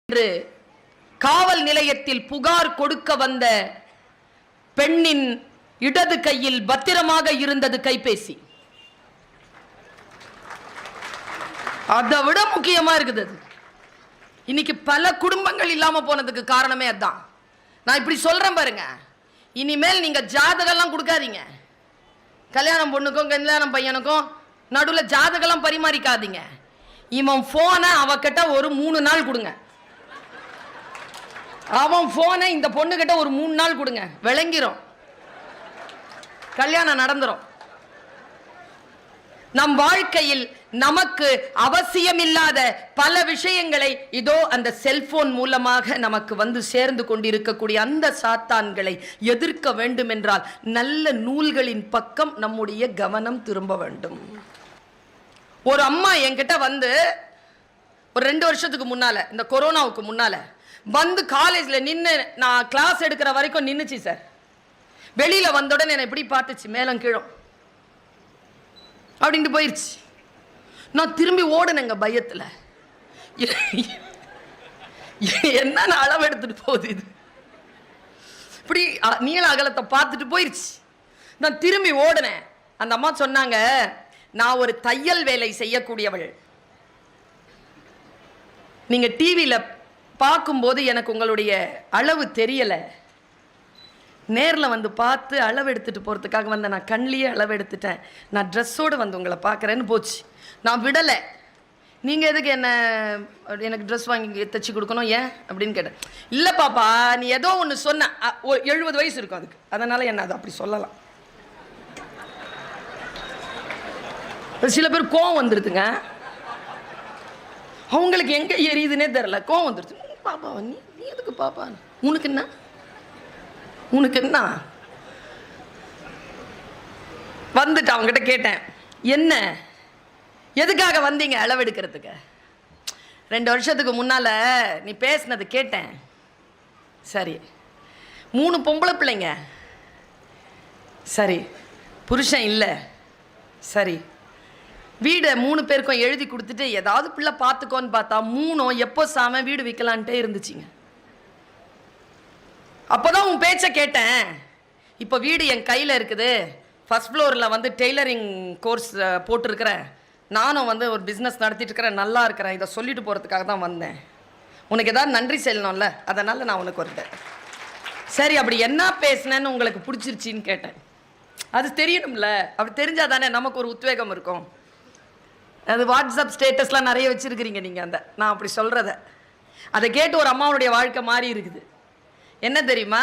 என்று காவல் நிலையத்தில் புகார் கொடுக்க வந்த பெண்ணின் இடது கையில் பத்திரமாக இருந்தது கைபேசி. அதை விட முக்கியமா இருக்குது. இன்னைக்கு பல குடும்பங்கள் இல்லாம போனதுக்கு காரணமே அதான். நான் இப்படி சொல்றேன் பாருங்க, இனிமேல் நீங்க ஜாதகம்லாம் கொடுக்காதீங்க. கல்யாணம் பொண்ணுக்கும் கல்யாணம் பையனுக்கும் நடுவில் ஜாதகம்லாம் பரிமாறிக்காதீங்க. இவன் போனை அவகிட்ட ஒரு 3 நாள் கொடுங்க, அவன் போனை இந்த பொண்ணு கிட்ட ஒரு 3 நாள் கொடுங்க, விளங்கிரும், கல்யாணம் நடந்துரும். நம் வாழ்க்கையில் நமக்கு அவசியமில்லாத பல விஷயங்களை இதோ அந்த செல்போன் மூலமாக நமக்கு வந்து சேர்ந்து கொண்டிருக்கக்கூடிய அந்த சாத்தான்களை எதிர்க்க வேண்டும் என்றால் நல்ல நூல்களின் பக்கம் நம்முடைய கவனம் திரும்ப வேண்டும். ஒரு அம்மா என்கிட்ட வந்து ஒரு 2 வருஷத்துக்கு முன்னால, இந்த கொரோனாவுக்கு முன்னால வந்து காலேஜ்ல நின்று நான் கிளாஸ் எடுக்கிற வரைக்கும் நின்னுச்சு சார். வெளியில வந்தோடனே என்னை இப்படி பார்த்துச்சு, மேலும் கீழும் அப்படின்ட்டு போயிடுச்சு. நான் திரும்பி ஓடுனேங்க பயத்துல. என்ன அளவு எடுத்துட்டு போகுது இது, இப்படி நீள அகலத்தை பார்த்துட்டு போயிடுச்சு. நான் திரும்பி ஓடுனேன். அந்த அம்மா சொன்னாங்க, நான் ஒரு தையல் வேலை செய்யக்கூடியவள், நீங்க டிவியில பார்க்கும்போது எனக்கு உங்களுடைய அளவு தெரியல, நேரில் வந்து பார்த்து அளவு எடுத்துட்டு போகிறதுக்காக வந்தேன், நான் கண்ணிலேயே அளவு எடுத்துட்டேன், நான் ட்ரெஸ்ஸோடு வந்து உங்களை பார்க்குறேன்னு போச்சு. நான் விடலை. நீங்கள் எதுக்கு எனக்கு ட்ரெஸ் வாங்கி தைச்சி கொடுக்கணும் ஏன் அப்படின்னு கேட்டேன். இல்லை பாப்பா, நீ ஏதோ ஒன்று சொன்ன, 70 வயசு இருக்கும் அதுக்கு, அதனால் என்ன அது அப்படி சொல்லலாம். சில பேர் கோவம் வந்துடுதுங்க, அவங்களுக்கு எங்கே எரியுதுன்னே தெரில, கோவம் வந்துடுது. பாப்பா நீ எதுக்கு பாப்பா, உனக்கு என்ன உனக்கு என்ன வந்துட்டு அவங்ககிட்ட கேட்டேன், என்ன எதுக்காக வந்தீங்க அளவெடுக்கிறதுக்கு? 2 வருஷத்துக்கு முன்னால நீ பேசினது கேட்டேன். சரி, 3 பொம்பளை பிள்ளைங்க, சரி, புருஷன் இல்லை, சரி, வீடை 3 பேருக்கும் எழுதி கொடுத்துட்டு ஏதாவது பிள்ளை பார்த்துக்கோன்னு பார்த்தா 3 எப்போ சாம வீடு விற்கலான்ட்டே இருந்துச்சுங்க. அப்போதான் உன் பேச்சை கேட்டேன். இப்போ வீடு என் கையில் இருக்குது, ஃபர்ஸ்ட் ஃப்ளோரில் வந்து டெய்லரிங் கோர்ஸ் போட்டிருக்கிறேன், நானும் வந்து ஒரு பிஸ்னஸ் நடத்திட்டு இருக்கிறேன், நல்லா இருக்கிறேன், இதை சொல்லிட்டு போகிறதுக்காக தான் வந்தேன். உனக்கு ஏதாவது நன்றி சொல்லணும்ல, அதனால் நான் உனக்கு வருதேன். சரி, அப்படி என்ன பேசினேன்னு உங்களுக்கு பிடிச்சிருச்சின்னு கேட்டேன். அது தெரியணும்ல, அப்படி தெரிஞ்சால் தானே நமக்கு ஒரு உத்வேகம் இருக்கும். அது வாட்ஸ்அப் ஸ்டேட்டஸ்லாம் நிறைய வச்சுருக்கிறீங்க நீங்கள், நான் அப்படி சொல்கிறத அதை கேட்டு ஒரு அம்மாவுடைய வாழ்க்கை மாறி இருக்குது. என்ன தெரியுமா,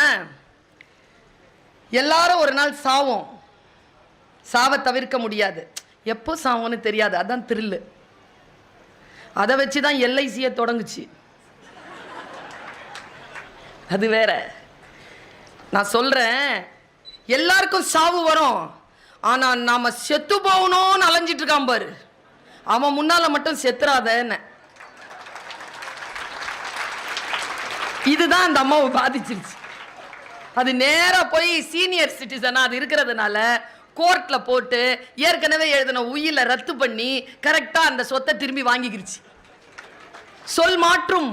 எல்லாரும் ஒரு நாள் சாவோம், சாவை தவிர்க்க முடியாது, எப்போ சாவோன்னு தெரியாது, அதான் த்ரில்லு. அதை வச்சு தான் எல்ஐசியை தொடங்குச்சு, அது வேற. நான் சொல்றேன், எல்லாருக்கும் சாவு வரும், ஆனா நாம செத்து போகணும்னு அலைஞ்சிட்டு இருக்கான் பாரு, அவன் முன்னால மட்டும் செத்துறாதன்னு. இதுதான் அந்த அம்மாவை பாதிச்சிருச்சு. அது நேரா போய் சீனியர் சிட்டிசனா அது இருக்கிறதுனால கோர்ட்ல போட்டு ஏற்கனவே எழுதின உயிரை ரத்து பண்ணி கரெக்டா அந்த சொத்தை திரும்பி வாங்கிக்கிருச்சு. சொல் மாற்றும்,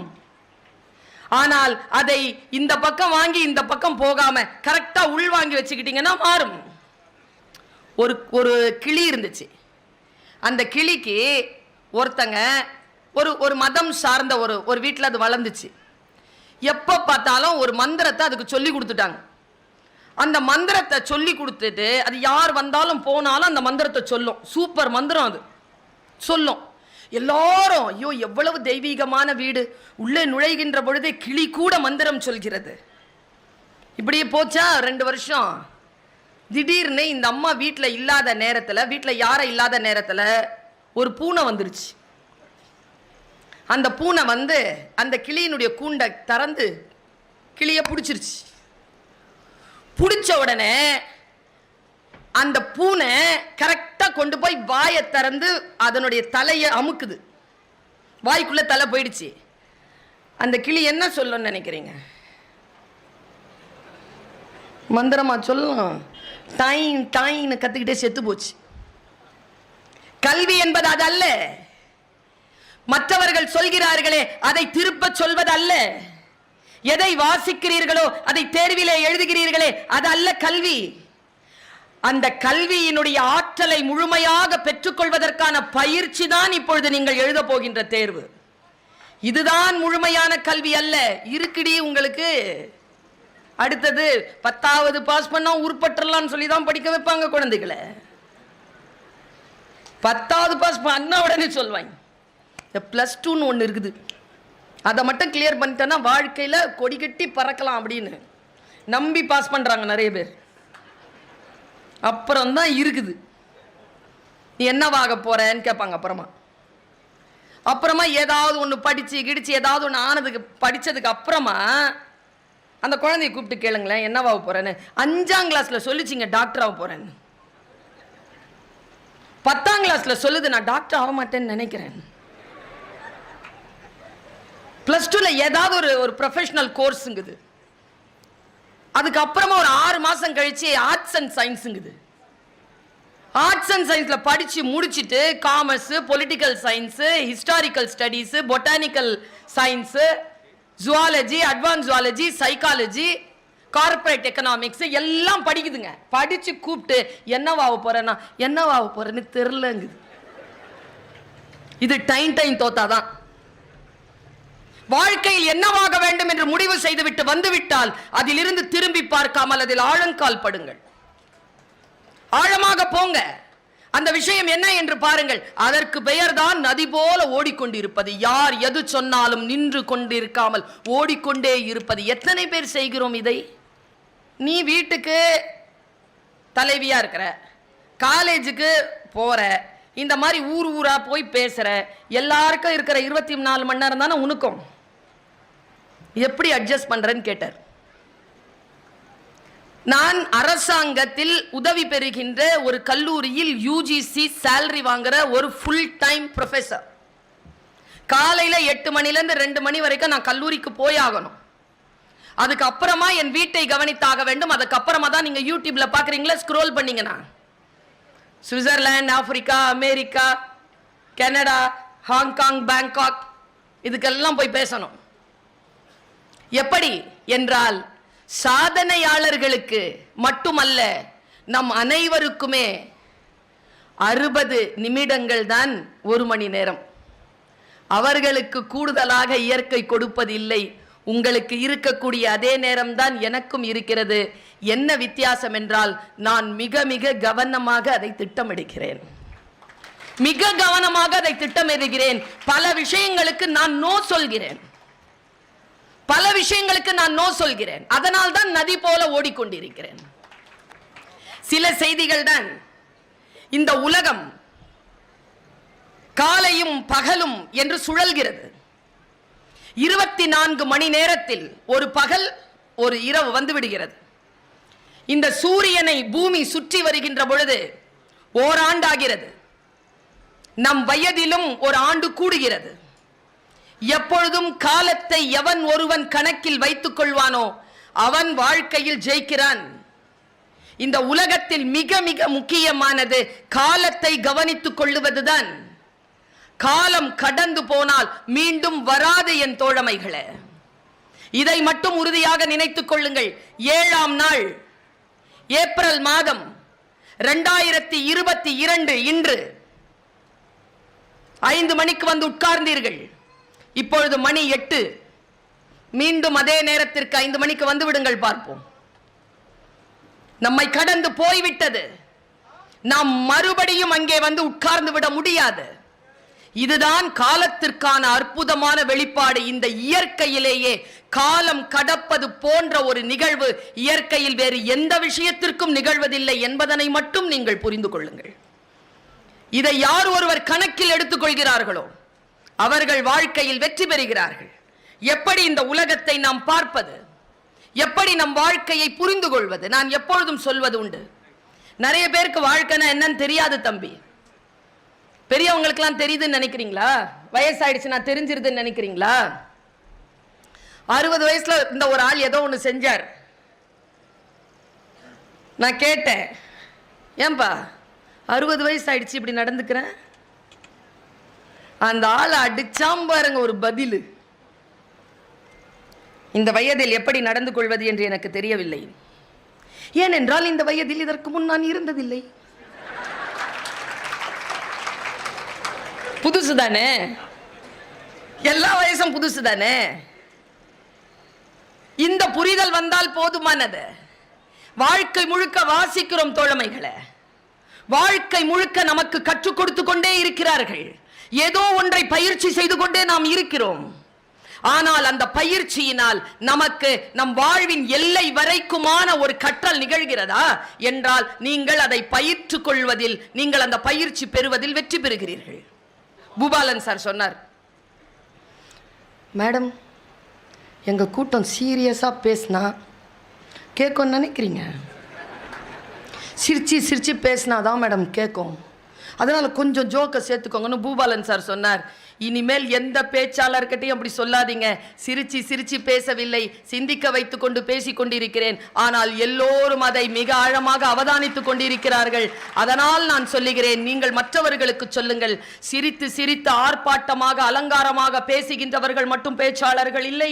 ஆனால் அதை இந்த பக்கம் வாங்கி இந்த பக்கம் போகாம கரெக்டா உள் வாங்கி வச்சுக்கிட்டீங்கன்னா மாறும். ஒரு கிளி இருந்துச்சு. அந்த கிளிக்கு ஒருத்தங்க ஒரு மதம் சார்ந்த ஒரு வீட்டில் அது வளர்ந்துச்சு. எப்போ பார்த்தாலும் ஒரு மந்திரத்தை அதுக்கு சொல்லி கொடுத்துட்டாங்க. அந்த மந்திரத்தை சொல்லி கொடுத்துட்டு அது யார் வந்தாலும் போனாலும் அந்த மந்திரத்தை சொல்லும். சூப்பர் மந்திரம், அது சொல்லும். எல்லாரும் ஐயோ எவ்வளவு தெய்வீகமான வீடு, உள்ளே நுழைகின்ற பொழுதே கிளி கூட மந்திரம் சொல்கிறது. இப்படியே போச்சா 2 வருஷம். திடீர்னு இந்த அம்மா வீட்டில் இல்லாத நேரத்தில், வீட்டில் யாரும் இல்லாத நேரத்தில் ஒரு பூனை வந்துருச்சு. அந்த பூனை வந்து அந்த கிளியினுடைய கூண்டை திறந்து கிளியை பிடிச்சிருச்சு. பிடிச்ச உடனே அந்த பூனை கரெக்டாக கொண்டு போய் வாயை திறந்து அதனுடைய தலையை அமுக்குது, வாய்க்குள்ள தலை போயிடுச்சு. அந்த கிளி என்ன சொல்லணும்னு நினைக்கிறீங்க? மந்திரமா சொல்லும், டைன் டைன்னு கத்துக்கிட்டே செத்து போச்சு. கல்வி என்பது அது அல்ல. மற்றவர்கள் சொல்கிறார்களே அதை திருப்ப சொல்வதல்ல. எதை வாசிக்கிறீர்களோ அதை தேர்விலே எழுதுகிறீர்களே அது அல்ல கல்வி. அந்த கல்வியினுடைய ஆற்றலை முழுமையாக பெற்றுக்கொள்வதற்கான பயிற்சி தான் இப்பொழுது நீங்கள் எழுத போகின்ற தேர்வு. இதுதான் முழுமையான கல்வி அல்ல. இருக்குடி உங்களுக்கு அடுத்தது 10வது பாஸ் பண்ணா உருப்பற்றலாம்னு சொல்லி தான் படிக்க வைப்பாங்க குழந்தைகளை. 10வது பாஸ் பண்ண உடனே சொல்வாங்க +2ன்னு ஒன்று இருக்குது, அதை மட்டும் கிளியர் பண்ணிட்டேன்னா வாழ்க்கையில் கொடி கட்டி பறக்கலாம் அப்படின்னு நம்பி பாஸ் பண்ணுறாங்க நிறைய பேர். அப்புறம்தான் இருக்குது நீ என்னவாக போறேன்னு கேட்பாங்க. அப்புறமா ஏதாவது ஒன்று படித்து கிடிச்சு ஏதாவது ஒன்று ஆனதுக்கு படித்ததுக்கு அப்புறமா அந்த குழந்தைய கூப்பிட்டு கேளுங்களேன் என்னவாக போறேன்னு. 5ஆம் கிளாஸில் சொல்லிச்சிங்க டாக்டர் ஆக போறேன்னு. 10ஆம் கிளாஸில் சொல்லுது நான் டாக்டர் ஆக மாட்டேன்னு நினைக்கிறேன். +2ல ஏதாவது ஒரு ப்ரொஃபஷனல் கோர்ஸுங்குது. அதுக்கப்புறமா ஒரு 6 மாசம் கழிச்சு ஆர்ட்ஸ் அண்ட் சயின்ஸுங்குது. ஆர்ட்ஸ் அண்ட் சயின்ஸ்ல படிச்சு முடிச்சுட்டு commerce, political science, historical studies, botanical science, zoology, advance zoology, psychology, corporate economics எல்லாம் படிக்குதுங்க. படிச்சு கூப்பிட்டு என்னவாக போறேன்னா என்னவாக போறேன்னு தெரியலங்குது. இது டைம் தோத்தாதான். வாழ்க்கையில் என்னவாக வேண்டும் என்று முடிவு செய்துவிட்டு வந்துவிட்டால் அதிலிருந்து திரும்பி பார்க்காமல் அதில் ஆழங்கால் படுங்கள். ஆழமாக போங்க. அந்த விஷயம் என்ன என்று பாருங்கள். அதற்கு பெயர்தான் நதி போல ஓடிக்கொண்டிருப்பது. யார் எது சொன்னாலும் நின்று கொண்டிருக்காமல் ஓடிக்கொண்டே இருப்பது. எத்தனை பேர் செய்கிறோம் இதை? நீ வீட்டுக்கு தலைவியா இருக்கிற, காலேஜுக்கு போற, இந்த மாதிரி ஊரா போய் பேசுற, எல்லாருக்கும் இருக்கிற 24 மணி நேரம் தானே உனக்கும். எப்படி அட்ஜஸ்ட் பண்றேன்னு கேட்டார். நான் அரசாங்கத்தில் உதவி பெறுகின்ற ஒரு கல்லூரியில் UGC சேலரி வாங்குற ஒரு ஃபுல் டைம் ப்ரொஃபஸர். காலையில 8 மணிலேருந்து 2 மணி வரைக்கும் நான் கல்லூரிக்கு போய் ஆகணும். அதுக்கு அப்புறமா என் வீட்டை கவனித்தாக வேண்டும். அதுக்கப்புறமா தான் நீங்க யூடியூப்ல பாக்குறீங்களா, ஸ்க்ரோல் பண்ணீங்கன்னா Switzerland, Africa, America, Canada, Hong Kong, Bangkok இதுக்கெல்லாம் போய் பேசணும். எப்படி என்றால் சாதனையாளர்களுக்கு மட்டுமல்ல, நம் அனைவருக்குமே 60 நிமிடங்கள் தான் 1 மணி நேரம். அவர்களுக்கு கூடுதலாக இயற்கை கொடுப்பதில்லை. உங்களுக்கு இருக்கக்கூடிய அதே நேரம் தான் எனக்கும் இருக்கிறது. என்ன வித்தியாசம் என்றால் நான் மிக மிக கவனமாக அதை திட்டமிடுகிறேன். மிக கவனமாக அதை திட்டமிடுகிறேன். பல விஷயங்களுக்கு நான் நோ சொல்கிறேன். பல விஷயங்களுக்கு நான் நோ சொல்கிறேன். அதனால் தான் நதி போல ஓடிக்கொண்டிருக்கிறேன். சில செய்திகள் தான். இந்த உலகம் காலையும் பகலும் என்று சுழல்கிறது. 24 மணி நேரத்தில் ஒரு பகல் ஒரு இரவு வந்து விடுகிறது. இந்த சூரியனை பூமி சுற்றி வருகின்ற பொழுது ஓராண்டாகிறது. நம் வயதிலும் ஒரு ஆண்டு கூடுகிறது. எப்பொழுதும் காலத்தை எவன் ஒருவன் கணக்கில் வைத்துக் கொள்வானோ அவன் வாழ்க்கையில் ஜெயிக்கிறான். இந்த உலகத்தில் மிக மிக முக்கியமானது காலத்தை கவனித்துக் கொள்ளுவதுதான். காலம் கடந்து போனால் மீண்டும் வராது என் தோழமைகளே. இதை மட்டும் உறுதியாக நினைத்துக் கொள்ளுங்கள். 7ஆம் நாள் ஏப்ரல் மாதம் 2022 இன்று 5 மணிக்கு வந்து உட்கார்ந்தீர்கள். இப்பொழுது மணி 8. மீண்டும் அதே நேரத்திற்கு 5 மணிக்கு வந்து விடுங்கள், பார்ப்போம். நம்மை கடந்து போய்விட்டது. நாம் மறுபடியும் அங்கே வந்து உட்கார்ந்து விட முடியாது. இதுதான் காலத்திற்கான அற்புதமான வெளிப்பாடு. இந்த இயற்கையிலேயே காலம் கடப்பது போன்ற ஒரு நிகழ்வு இயற்கையில் வேறு எந்த விஷயத்திற்கும் நிகழ்வதில்லை என்பதனை மட்டும் நீங்கள் புரிந்து கொள்ளுங்கள். இதை யார் ஒருவர் கணக்கில் எடுத்துக் கொள்கிறார்களோ அவர்கள் வாழ்க்கையில் வெற்றி பெறுகிறார்கள். எப்படி இந்த உலகத்தை நாம் பார்ப்பது, எப்படி நம் வாழ்க்கையை புரிந்து கொள்வது. நான் எப்பொழுதும் சொல்வது உண்டு, நிறைய பேருக்கு வாழ்க்கைனா என்னன்னு தெரியாது தம்பி. பெரியவங்களுக்கெல்லாம் தெரியுதுன்னு நினைக்கிறீங்களா? வயசாயிடுச்சு நான் தெரிஞ்சிருதுன்னு நினைக்கிறீங்களா? 60 வயசுல இந்த ஒரு ஆள் ஏதோ ஒன்று செஞ்சார். நான் கேட்டேன், ஏன்பா 60 வயசு ஆயிடுச்சு இப்படி நடந்துக்கிறேன்? அந்த ஆளை அடிச்சாம் பாருங்க ஒரு பதில். இந்த வயதில் எப்படி நடந்து கொள்வது என்று எனக்கு தெரியவில்லை. ஏனென்றால் இந்த வயதில் இதற்கு முன் நான் இருந்ததில்லை. புதுசு தானே, எல்லா வயசும் புதுசு தானே. இந்த புரிதல் வந்தால் போதுமானது. வாழ்க்கை முழுக்க வாசிக்கிறோம் தோழமைகளை, வாழ்க்கை முழுக்க நமக்கு கற்றுக் கொடுத்து கொண்டே இருக்கிறார்கள். ஏதோ ஒன்றை பயிற்சி செய்து கொண்டே நாம் இருக்கிறோம். ஆனால் அந்த பயிற்சியினால் நமக்கு நம் வாழ்வின் எல்லை வரைக்குமான ஒரு கற்றல் நிகழ்கிறதா என்றால் நீங்கள் அதை பயிற்றுக் கொள்வதில், நீங்கள் அந்த பயிற்சி பெறுவதில் வெற்றி பெறுகிறீர்கள். பூபாலன் சார் சொன்னார், மேடம் எங்க கூட்டம் சீரியஸா பேசினா கேட்கும் நினைக்கிறீங்க, சிரிச்சு சிரிச்சு பேசினாதான் மேடம் கேட்கும், அதனால கொஞ்சம் ஜோக்கை சேர்த்துக்கோங்கன்னு பூபாலன் சார் சொன்னார். இனிமேல் எந்த பேச்சாளர்கிட்டையும் அப்படி சொல்லாதீங்க. சிரிச்சு சிரிச்சு பேசவில்லை, சிந்திக்க வைத்துக் கொண்டு பேசிக் கொண்டிருக்கிறேன். ஆனால் எல்லோரும் அதை மிக ஆழமாக அவதானித்துக் கொண்டிருக்கிறார்கள். அதனால் நான் சொல்லுகிறேன், நீங்கள் மற்றவர்களுக்கு சொல்லுங்கள். சிரித்து சிரித்து ஆர்ப்பாட்டமாக அலங்காரமாக பேசுகின்றவர்கள் மட்டும் பேச்சாளர்கள் இல்லை.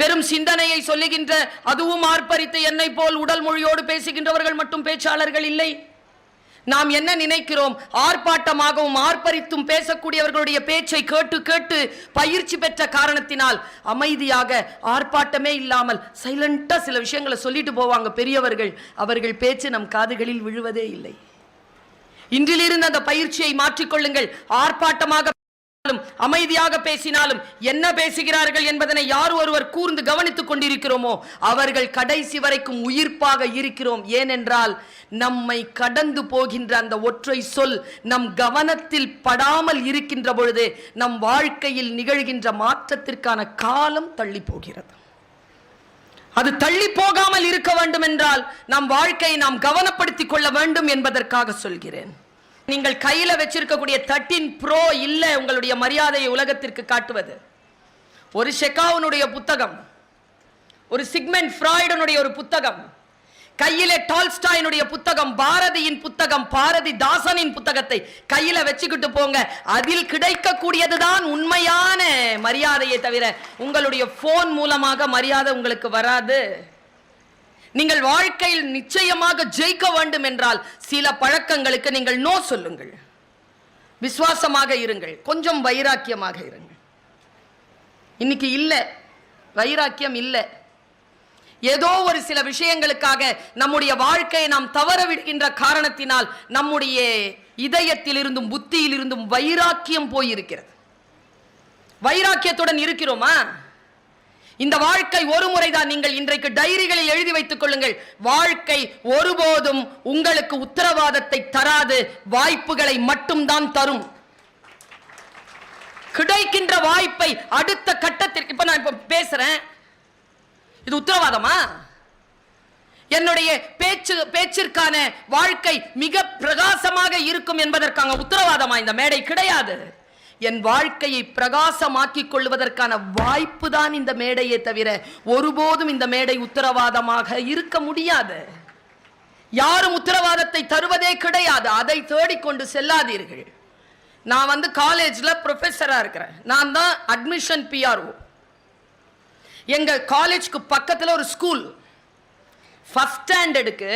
வெறும் சிந்தனையை சொல்லுகின்ற, அதுவும் ஆர்ப்பரித்து என்னை போல் உடல் மொழியோடு பேசுகின்றவர்கள் மட்டும் பேச்சாளர்கள் இல்லை. நாம் என்ன நினைக்கிறோம், ஆர்ப்பாட்டமாகவும் ஆர்ப்பரித்தும் பேசக்கூடியவர்களுடைய பேச்சை கேட்டு கேட்டு பயிற்சி பெற்ற காரணத்தினால் அமைதியாக ஆர்ப்பாட்டமே இல்லாமல் சைலண்டா சில விஷயங்களை சொல்லிட்டு போவாங்க பெரியவர்கள். அவர்கள் பேச்சு நம் காதுகளில் விழுவதே இல்லை. இன்றிலிருந்து அந்த பயிற்சியை மாற்றிக்கொள்ளுங்கள். ஆர்ப்பாட்டமாக அமைதியாக பேசினாலும் என்ன பேசுகிறார்கள் என்பதனை யார் ஒருவர் கூர்ந்து கவனித்துக் கொண்டிருக்கிறோமோ அவர்கள் கடைசி வரைக்கும் உயிர்ப்பாக இருக்கிறோம். ஏனென்றால் நம்மை கடந்து போகின்ற அந்த ஒற்றை சொல் நம் கவனத்தில் படாமல் இருக்கின்ற பொழுது நம் வாழ்க்கையில் நிகழ்கின்ற மாற்றத்திற்கான காலம் தள்ளி போகிறது. அது தள்ளி போகாமல் இருக்க வேண்டும் என்றால் நம் வாழ்க்கையை நாம் கவனப்படுத்திக் கொள்ள வேண்டும் என்பதற்காக சொல்கிறேன். நீங்கள் கையில வச்சிருக்கக்கூடிய 13 Pro இல்ல உங்களுடைய மரியாதையை உலகத்திற்கு காட்டுவது. ஒரு ஷெகாவுனுடைய புத்தகம், ஒரு சிக்மெண்ட் ஃப்ராய்டனுடைய ஒரு புத்தகம், கையிலே டால்ஸ்டாயினுடைய புத்தகம், பாரதியின் புத்தகம், பாரதிதாசனின் புத்தகத்தை கையில வச்சுக்கிட்டு போங்க. அதில் கிடைக்கக்கூடியதுதான் உண்மையான மரியாதையை தவிர உங்களுடைய போன் மூலமாக மரியாதை உங்களுக்கு வராது. நீங்கள் வாழ்க்கையில் நிச்சயமாக ஜெயிக்க வேண்டும் என்றால் சில பழக்கங்களுக்கு நீங்கள் நோ சொல்லுங்கள். விசுவாசமாக இருங்கள், கொஞ்சம் வைராக்கியமாக இருங்கள். இன்னைக்கு இல்ல வைராக்கியம் இல்ல. ஏதோ ஒரு சில விஷயங்களுக்காக நம்முடைய வாழ்க்கையை நாம் தவற விடுகின்ற காரணத்தினால் நம்முடைய இதயத்தில் இருந்தும் புத்தியில் இருந்தும் வைராக்கியம் போயிருக்கிறது. வைராக்கியத்துடன் இருக்கிறோமா? இந்த வாழ்க்கை ஒரு முறைதான். நீங்கள் இன்றைக்கு டைரிகளில் எழுதி வைத்துக் கொள்ளுங்கள். வாழ்க்கை ஒருபோதும் உங்களுக்கு உத்தரவாதத்தை தராது, வாய்ப்புகளை மட்டும்தான் தரும். கிடைக்கின்ற வாய்ப்பை அடுத்த கட்டத்திற்கு, இப்ப நான் இப்ப பேசுறேன், இது உத்தரவாதமா? என்னுடைய பேச்சிற்கான வாழ்க்கை மிக பிரகாசமாக இருக்கும் என்பதற்கான உத்தரவாதமா இந்த மேடை? கிடையாது. என் வாழ்க்கையை பிரகாசமாக்கிக் கொள்வதற்கான வாய்ப்பு தான் இந்த மேடையை தவிர ஒருபோதும் இந்த மேடை உத்தரவாதமாக இருக்க முடியாது. யாரும் உத்தரவாதத்தை தருவதே கிடையாது. அதை தேடிக்கொண்டு செல்லாதீர்கள். நான் காலேஜ்ல ப்ரொஃபஸரா இருக்கிறேன். நான் தான் அட்மிஷன் PRO. எங்க காலேஜ்க்கு பக்கத்துல ஒரு ஸ்கூல், ஃபர்ஸ்ட் ஸ்டாண்டர்டுக்கு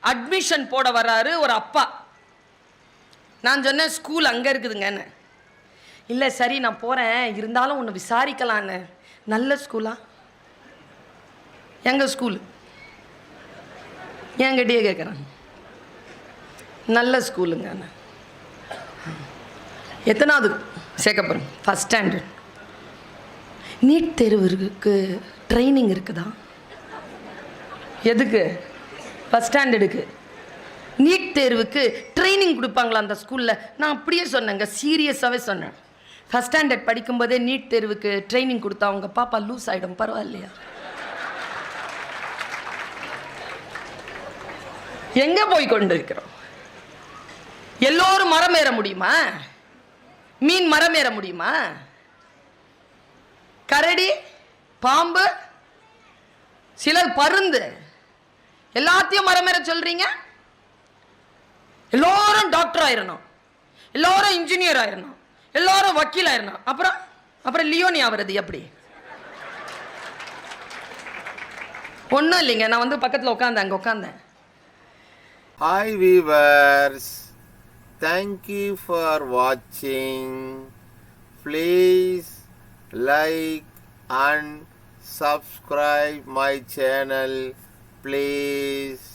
அட்மிஷன் போட வர்றாரு ஒரு அப்பா. நான் சொன்னேன், ஸ்கூல் அங்க இருக்குதுங்கன்னு. இல்லை சரி நான் போகிறேன், இருந்தாலும் ஒன்று விசாரிக்கலான்னு. நல்ல ஸ்கூலா? எங்கள் ஸ்கூலு என்கிட்டயே கேட்குறேன். நல்ல ஸ்கூலுங்க. எத்தனாவது சேர்க்க போகிறேன்? First standard. நீட் தேர்வுக்கு ட்ரைனிங் இருக்குதா? எதுக்கு? ஃபஸ்ட் ஸ்டாண்டர்டுக்கு நீட் தேர்வுக்கு ட்ரைனிங் கொடுப்பாங்களா அந்த ஸ்கூலில்? நான் அப்படியே சொன்னேங்க, சீரியஸாகவே சொன்னேன். ஃபஸ்ட் ஸ்டாண்டர்ட் படிக்கும்போதே நீட் தேர்வுக்கு ட்ரைனிங் கொடுத்தா அவங்க பாப்பா லூஸ் ஆகிடும், பரவாயில்லையா? எங்க போய் கொண்டு இருக்கிறோம்? எல்லோரும் மரம் ஏற முடியுமா? மீன் மரம் ஏற முடியுமா? கரடி, பாம்பு, சிலர் பருந்து, எல்லாத்தையும் மரம் ஏற சொல்றீங்க. எல்லோரும் டாக்டர் ஆயிரணும், எல்லோரும் இன்ஜினியர் ஆயிரணும், எல்லாரும் வக்கீல் ஆயிரணும். அப்புறம் அப்புறம் லியோனி ஆவறது எப்படி? ஒன்றும் இல்லைங்க, நான் வந்து பக்கத்தில் உட்காந்தேன், அங்கே உட்காந்தேன். ஹாய் வீவர்ஸ், தேங்க்யூ ஃபார் வாட்சிங். Please like and subscribe my channel, please.